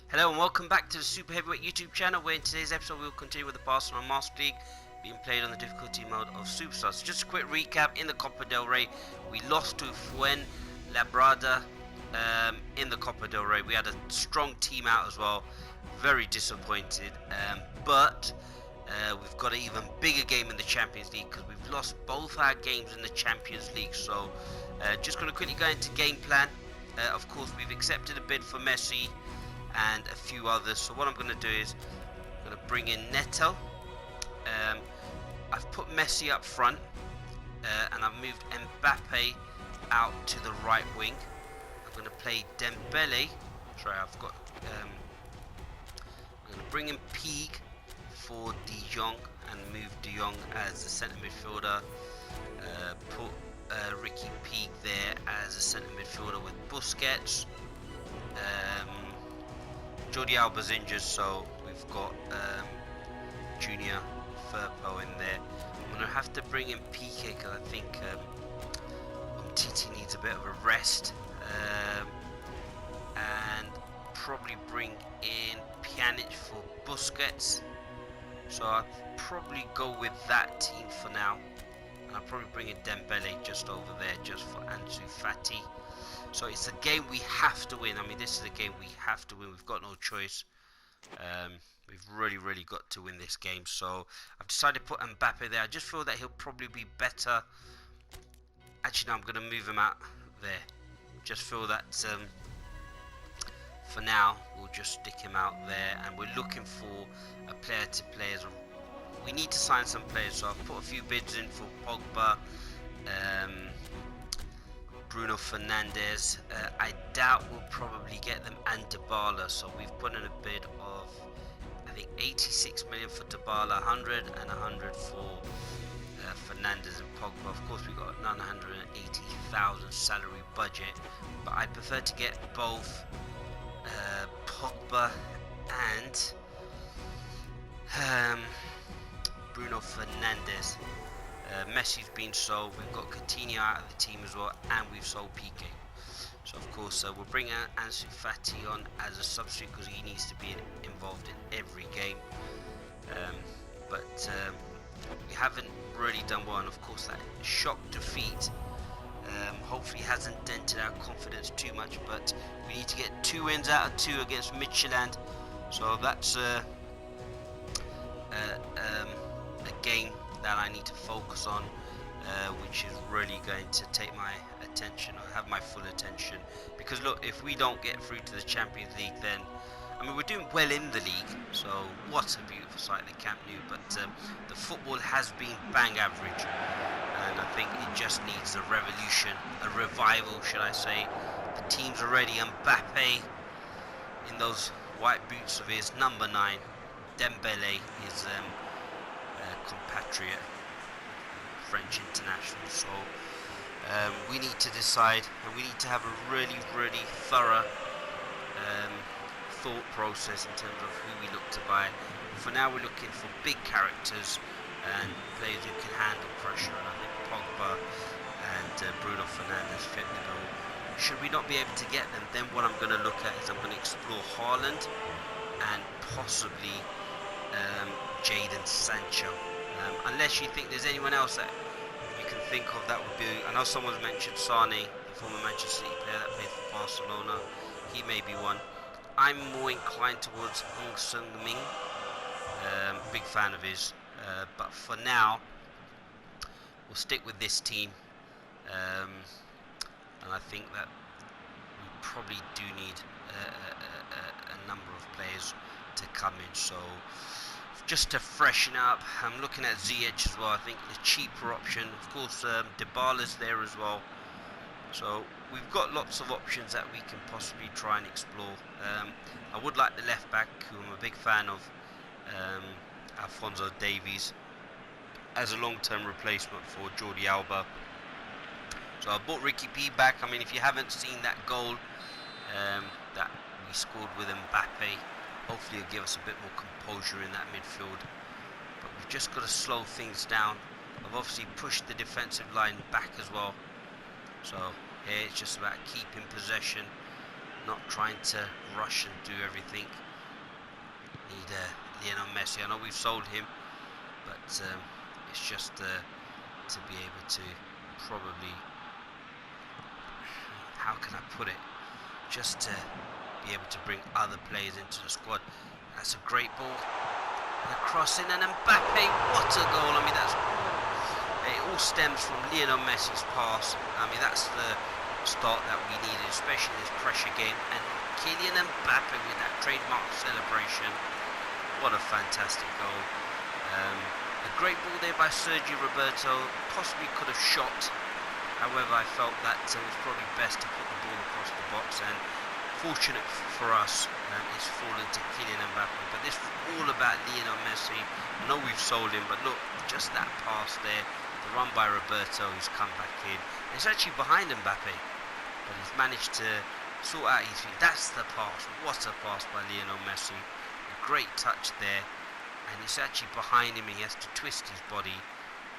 Hello and welcome back to the Super Heavyweight YouTube channel, where in today's episode we'll continue with the Barcelona Master League being played on the difficulty mode of Superstars. So just a quick recap: in the Copa del Rey we lost to Fuenlabrada in the Copa del Rey. We had a strong team out as well, very disappointed, but we've got an even bigger game in the Champions League because we've lost both our games in the Champions League. So just going to quickly go into game plan. Of course, we've accepted a bid for Messi and a few others. So what I'm going to do is I'm going to bring in Neto. I've put Messi up front, and I've moved Mbappe out to the right wing. I'm going to play Dembele. Sorry, I'm going to bring in Peak for De Jong and move De Jong as a centre midfielder. Put Ricky Peak there as a centre midfielder with Busquets. Jordi Alba's injured, so we've got Junior Firpo in there. I'm going to have to bring in Piqué because I think Titi needs a bit of a rest, and probably bring in Pjanic for Busquets. So I'll probably go with that team for now, and I'll probably bring in Dembele just over there just for Ansu Fati. So it's a game we have to win. I mean, this is a game we have to win. We've got no choice. We've really got to win this game. So I've decided to put Mbappe there. I just feel that he'll probably be better. Actually, no, I'm going to move him out there. Just feel that for now, we'll just stick him out there. And we're looking for a player to play as a... We need to sign some players. So I've put a few bids in for Pogba. Bruno Fernandes. I doubt we'll probably get them, and Dybala. So we've put in a bid of, I think, 86 million for Dybala, 100 and 100 for Fernandes and Pogba. Of course, we got 980,000 salary budget, but I prefer to get both Pogba and Bruno Fernandes. Messi's been sold, we've got Coutinho out of the team as well, and we've sold Piqué. So of course we'll bring out Ansu Fati on as a substitute because he needs to be involved in every game. But we haven't really done well, and of course that shock defeat hopefully hasn't dented our confidence too much, but we need to get 2 wins out of 2 against Midtjylland. So that's a game that I need to focus on, which is really going to take my attention, or have my full attention, because look, if we don't get through to the Champions League, then I mean, we're doing well in the league, so what a beautiful sight, the Camp Nou, but the football has been bang average, and I think it just needs a revolution, a revival should I say. The team's already Mbappe in those white boots of his, number 9, Dembele is compatriot, French international. So we need to decide, and we need to have a really thorough thought process in terms of who we look to buy. For now, we're looking for big characters and players who can handle pressure, and I think Pogba and Bruno Fernandes fit the bill. Should we not be able to get them, then what I'm going to look at is I'm going to explore Haaland and possibly Jadon Sancho, unless you think there's anyone else that you can think of that would be. I know someone's mentioned Sane, the former Manchester City player that played for Barcelona. He may be one. I'm more inclined towards Hung Sung-min, big fan of his, but for now we'll stick with this team, and I think that we probably do need a number of players to come in. So just to freshen up, I'm looking at Ziyech as well. I think the cheaper option. Of course, Dybala's there as well. So we've got lots of options that we can possibly try and explore. I would like the left back, who I'm a big fan of, Alphonso Davies, as a long-term replacement for Jordi Alba. So I bought Ricky P back. I mean, if you haven't seen that goal that we scored with Mbappe, hopefully it'll give us a bit more composure in that midfield. But we've just got to slow things down. I've obviously pushed the defensive line back as well. So here it's just about keeping possession not trying to rush and do everything. Need Lionel Messi. I know we've sold him, but it's just to be able to probably, how can I put it, just to be able to bring other players into the squad. That's a great ball. And a cross in, and Mbappe, what a goal. I mean, it all stems from Lionel Messi's pass. I mean, that's the start that we needed, especially in this pressure game. And Kylian Mbappe with that trademark celebration. What a fantastic goal. A great ball there by Sergio Roberto. Possibly could have shot. However, I felt that it was probably best to put the ball across the box, and fortunate for us, it's fallen to Kylian Mbappe. But this is all about Lionel Messi. I know we've sold him, but look, just that pass there, the run by Roberto, who's come back in. It's actually behind Mbappe, but he's managed to sort out his feet. That's the pass. What a pass by Lionel Messi. A great touch there, and it's actually behind him, and he has to twist his body.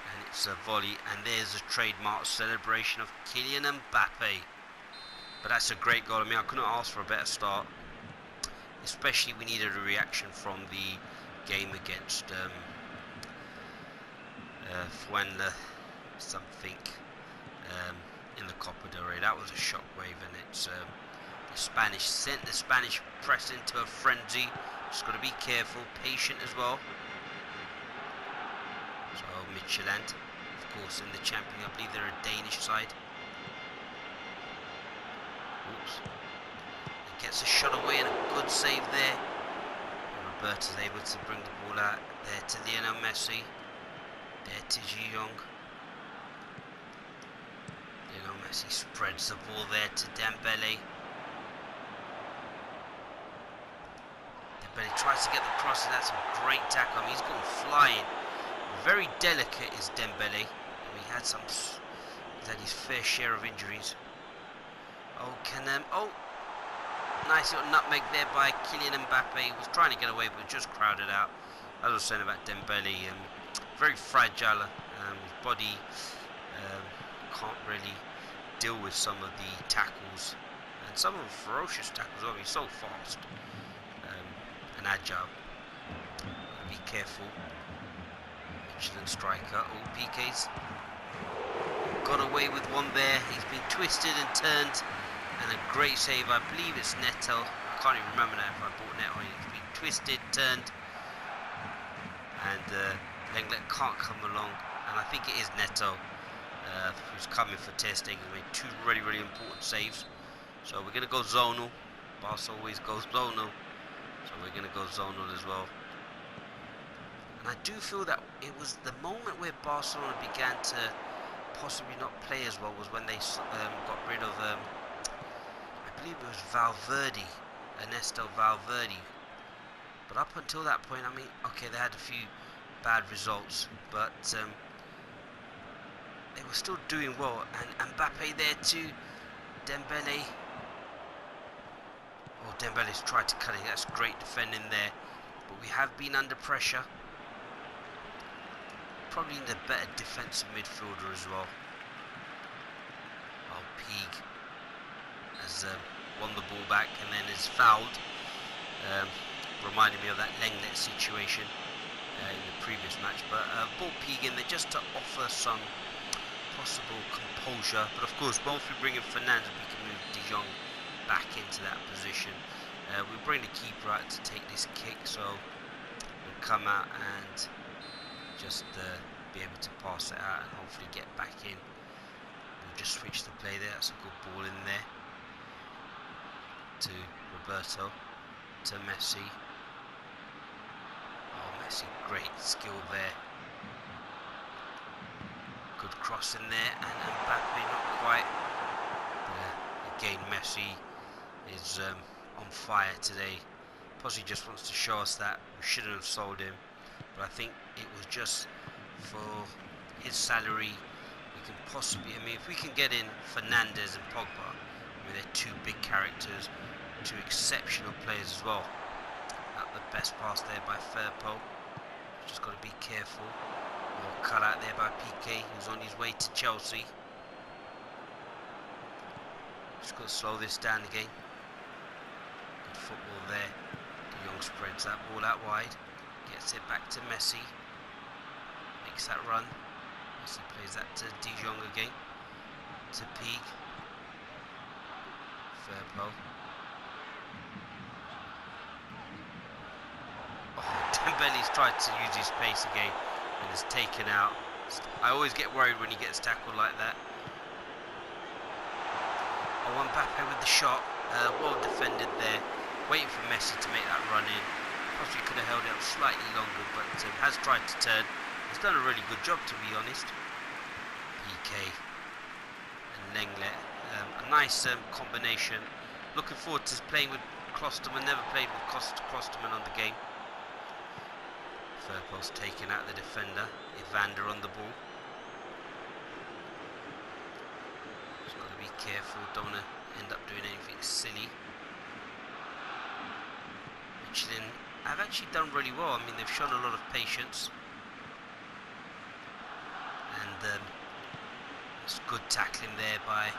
And it's a volley, and there's a trademark celebration of Kylian Mbappe. But that's a great goal. I mean, I couldn't ask for a better start. Especially we needed a reaction from the game against Fuenla something in the Copa del Rey. That was a shockwave, and it's sent the Spanish press into a frenzy. Just got to be careful, patient as well. So Midtjylland, of course, in the champion, I believe they're a Danish side. Oops. He gets a shot away and a good save there. And Roberto's able to bring the ball out there to Lionel Messi. There to Ji Young. Lionel Messi spreads the ball there to Dembele. Dembele tries to get the cross, and that's a great tackle. I mean, he's gone flying. Very delicate is Dembele. He had his fair share of injuries. Oh, nice little nutmeg there by Kylian Mbappe. He was trying to get away, but just crowded out. As I was saying about Dembele, very fragile. His body can't really deal with some of the tackles, and some of them ferocious tackles. I mean, he's so fast and agile. Be careful. Excellent striker. Oh, PK's got away with one there. He's been twisted and turned, and a great save. I believe it's Neto. I can't even remember now if I bought Neto. He's been twisted, turned, and Lenglet can't come along, and I think it is Neto who's coming for Ter Stegen. He made two really, really important saves. So we're going to go zonal. Barca always goes zonal, so we're going to go zonal as well. And I do feel that it was the moment where Barcelona began to possibly not play as well was when they got rid of, I believe it was Valverde, Ernesto Valverde. But up until that point, I mean, okay, they had a few bad results, but they were still doing well. And Mbappe there too, Dembele. Oh, Dembele's tried to cut it. That's great defending there. But we have been under pressure. Probably need a better defensive midfielder as well. Oh, Peak has won the ball back and then is fouled. Reminding me of that Lenglet situation in the previous match. But ball Peak in there just to offer some possible composure. But of course, once we bring in Fernandes, we can move De Jong back into that position. We'll bring the keeper out to take this kick, so we'll come out and just be able to pass it out and hopefully get back in. We'll just switch the play there. That's a good ball in there to Roberto, to Messi. Oh, Messi, great skill there. Good cross in there, and Mbappe not quite. But, again, Messi is on fire today. Possibly just wants to show us that we shouldn't have sold him. But I think it was just for his salary. We can possibly, I mean, if we can get in Fernandes and Pogba, I mean, they're two big characters, two exceptional players as well. Not the best pass there by Firpo. Just got to be careful. Or cut out there by Piqué, who's on his way to Chelsea. Just got to slow this down again. football there. De Jong spreads that ball out wide, gets it back to Messi, makes that run. Messi plays that to De Jong again, to Peak. Fair play. Oh, Dembele's tried to use his pace again and is taken out. I always get worried when he gets tackled like that. Oh, Mbappe with the shot. Well defended there. Waiting for Messi to make that run in. Possibly could have held it up slightly longer, but has tried to turn. He's done a really good job, to be honest. PK and Lenglet. A nice combination. Looking forward to playing with Klosterman. Never played with Klosterman on the game. Third post taken out the defender. Evander on the ball. Just got to be careful. Don't want to end up doing anything silly. Michelin have actually done really well. I mean, they've shown a lot of patience. And it's good tackling there by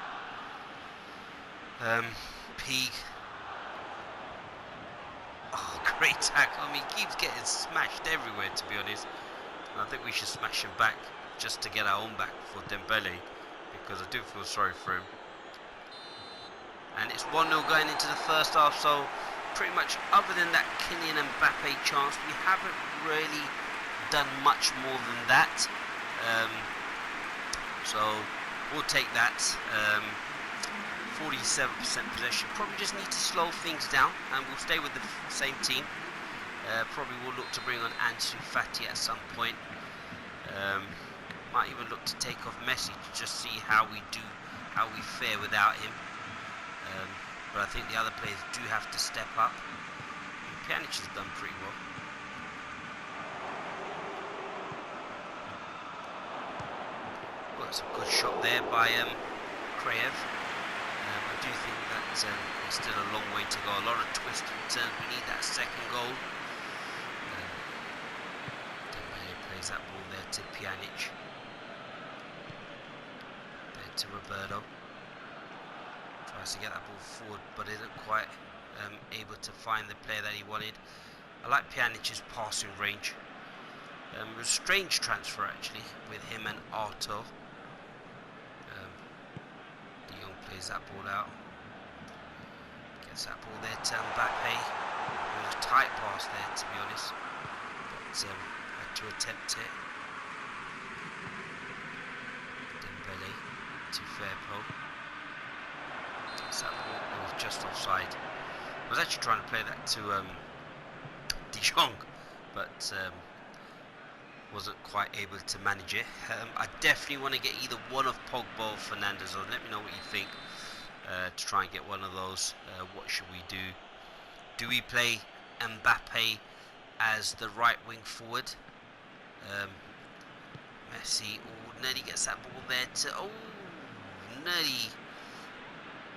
Peak. Oh, great tackle. I mean, he keeps getting smashed everywhere, to be honest. And I think we should smash him back just to get our own back for Dembele, because I do feel sorry for him. And it's 1-0 going into the first half, so pretty much other than that Kylian Mbappe chance, we haven't really done much more than that. So we'll take that. 47% possession. Probably just need to slow things down, and we'll stay with the same team. Probably will look to bring on Ansu Fati at some point. Might even look to take off Messi to just see how we fare without him. But I think the other players do have to step up. Pjanic has done pretty well. Well, that's a good shot there by Kraev. I do think that there's still a long way to go. A lot of twists and turns. We need that second goal. Dembele plays that ball there to Pjanic. There to Roberto. Tries to get that ball forward, but isn't quite able to find the player that he wanted. I like Pjanic's passing range. It was a strange transfer actually with him and Arto. De Jong plays that ball out. Gets that ball there to Mbappe. It was a tight pass there, to be honest, but had to attempt it. Dembele to Fairpo. That ball, it was just offside. I was actually trying to play that to De Jong, but wasn't quite able to manage it. I definitely want to get either one of Pogba or Fernandes on. Let me know what you think to try and get one of those. What should we do? Do we play Mbappe as the right wing forward? Messi, nearly gets that ball there to, nearly.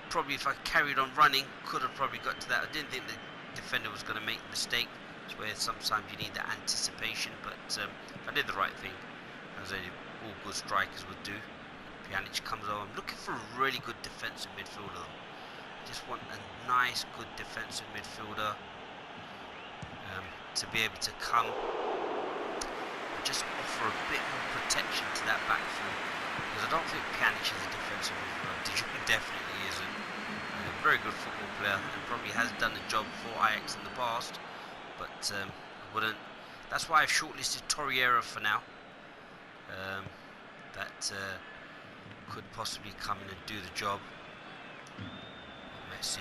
Probably if I carried on running, could have probably got to that. I didn't think the defender was going to make a mistake. It's where sometimes you need that anticipation, but I did the right thing, as all good strikers would do. Pjanic comes over. I'm looking for a really good defensive midfielder. I just want a nice, good defensive midfielder to be able to come and just offer a bit more protection to that backfield. Because I don't think Pjanic is a defensive midfielder. De Jong definitely isn't. Very good football player and probably has done the job for Ajax in the past, but I wouldn't. That's why I've shortlisted Torreira for now. That could possibly come in and do the job. Messi.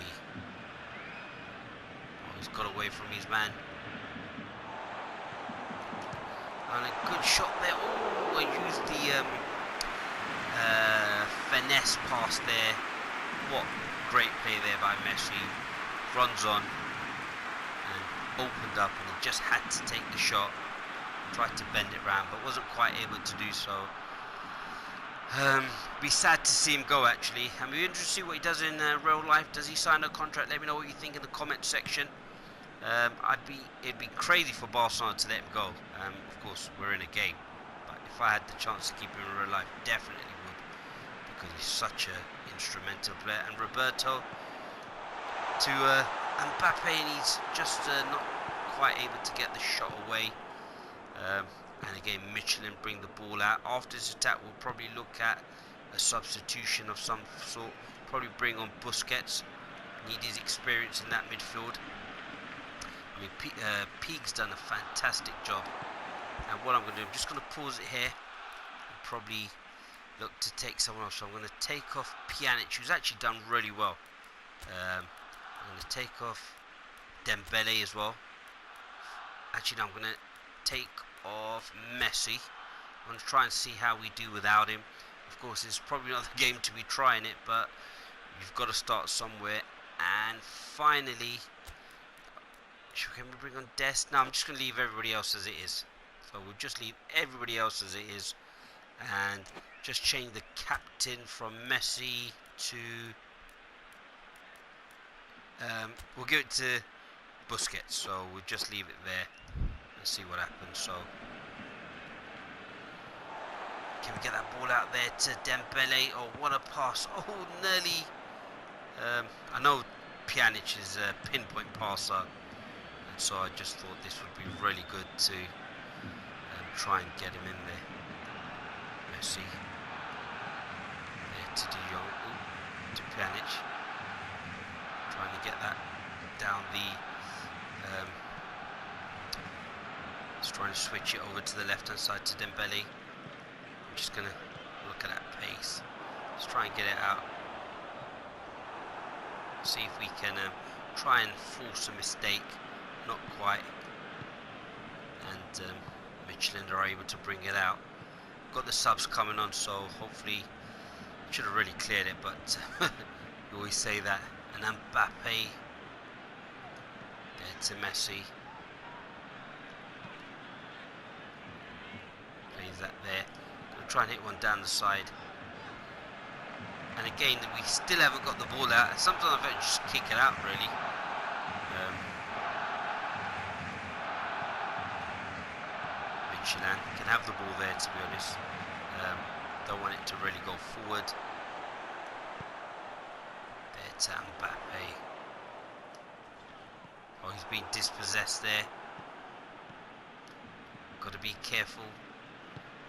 Oh, he's got away from his man. And a good shot there. Oh, I used the finesse pass there. What great play there by Messi. Runs on and opened up, and he just had to take the shot. Tried to bend it round, but wasn't quite able to do so. Be sad to see him go actually. I'm interested to see what he does in real life. Does he sign a contract? Let me know what you think in the comment section. It'd be crazy for Barcelona to let him go. Of course, we're in a game, but if I had the chance to keep him in real life, definitely would, because he's such an instrumental player. And Roberto to Mbappe, and he's just not quite able to get the shot away. And again, Michelin bring the ball out. After this attack, we'll probably look at a substitution of some sort. Probably bring on Busquets. Need his experience in that midfield. I mean, Peake's done a fantastic job. And what I'm going to do, I'm just going to pause it here and probably look to take someone else. So I'm going to take off Pjanic, who's actually done really well. I'm going to take off Dembele as well. Actually, no, I'm going to take off Messi. I'm going to try and see how we do without him. Of course, it's probably not the game to be trying it, but you've got to start somewhere. And finally, can we bring on Dest? No, I'm just going to leave everybody else as it is. So we'll just leave everybody else as it is, and just change the captain from Messi to we'll give it to Busquets. So we'll just leave it there and see what happens. So can we get that ball out there to Dembele? Oh, what a pass. Oh, nearly. I know Pjanic is a pinpoint passer, and so I just thought this would be really good to try and get him in there. Messi there to De Jong. Ooh, to Pjanic, trying to get that down the he's trying to switch it over to the left hand side to Dembele. I'm just going to look at that pace. Let's try and get it out. See if we can try and force a mistake. Not quite. And Michelin are able to bring it out. Got the subs coming on, so hopefully should have really cleared it, but you always say that. And Mbappe there to Messi. Plays that there. Gonna try and hit one down the side. And again, we still haven't got the ball out. Sometimes I just kick it out, really. Michelin can have the ball there, to be honest. Don't want it to really go forward. There to Mbappe. Oh, he's been dispossessed there. Got to be careful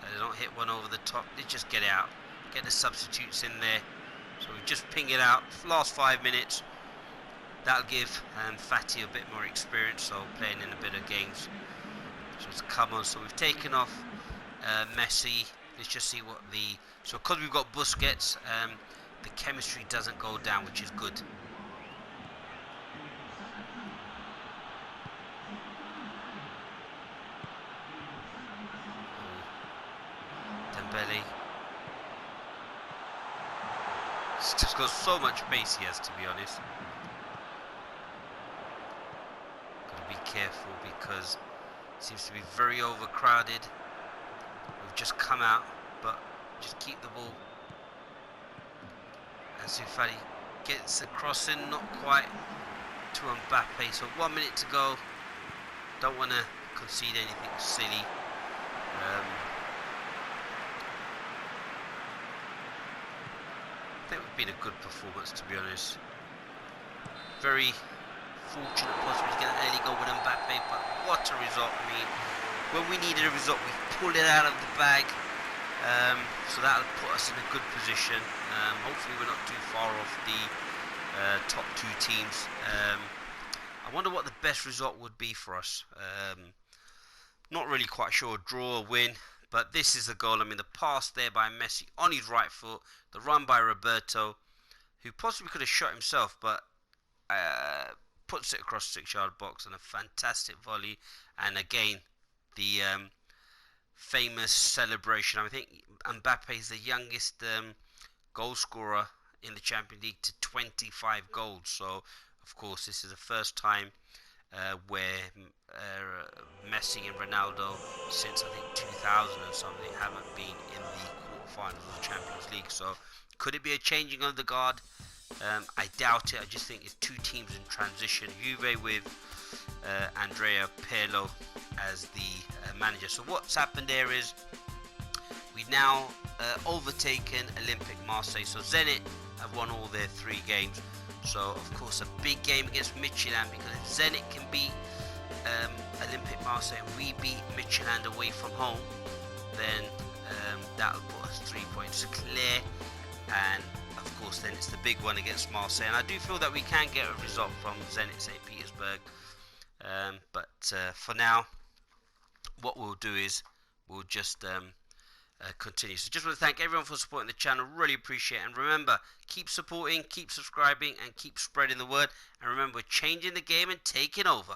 that they don't hit one over the top. They just get it out. Get the substitutes in there. So we just ping it out. Last 5 minutes. That'll give Fati a bit more experience, so playing in a bit of games. So it's come on. So we've taken off Messi. Let's just see what the... So because we've got Busquets, the chemistry doesn't go down, which is good. Dembele. He's just got so much pace he has, to be honest. Got to be careful because it seems to be very overcrowded. We've just come out, but just keep the ball. And Fati gets the crossing, not quite to Mbappe. So 1 minute to go. Don't want to concede anything silly. I think it would have been a good performance, to be honest. Very fortunate possibly to get an early goal with Mbappe, but what a result. I mean, when we needed a result, we pulled it out of the bag. So that'll put us in a good position. Hopefully we're not too far off the top two teams. I wonder what the best result would be for us. Not really quite sure. Draw or win. But this is the goal. I mean, the pass there by Messi on his right foot. The run by Roberto, who possibly could have shot himself, but puts it across the 6-yard box, and a fantastic volley. And again, the famous celebration. I think Mbappe is the youngest goal scorer in the Champions League to 25 goals. So, of course, this is the first time where Messi and Ronaldo, since I think 2000 or something, haven't been in the quarterfinals of the Champions League. So, could it be a changing of the guard? I doubt it. I just think it's two teams in transition. Juve with Andrea Pirlo as the manager. So what's happened there is we've now overtaken Olympic Marseille. So Zenit have won all their 3 games. So of course a big game against Midtjylland, because if Zenit can beat Olympic Marseille and we beat Midtjylland away from home, then that'll put us 3 points clear, and of course then it's the big one against Marseille, and I do feel that we can get a result from Zenit St. Petersburg, but for now what we'll do is we'll just continue. So just want to thank everyone for supporting the channel, really appreciate it, and remember, keep supporting, keep subscribing, and keep spreading the word, and remember, we're changing the game and taking over.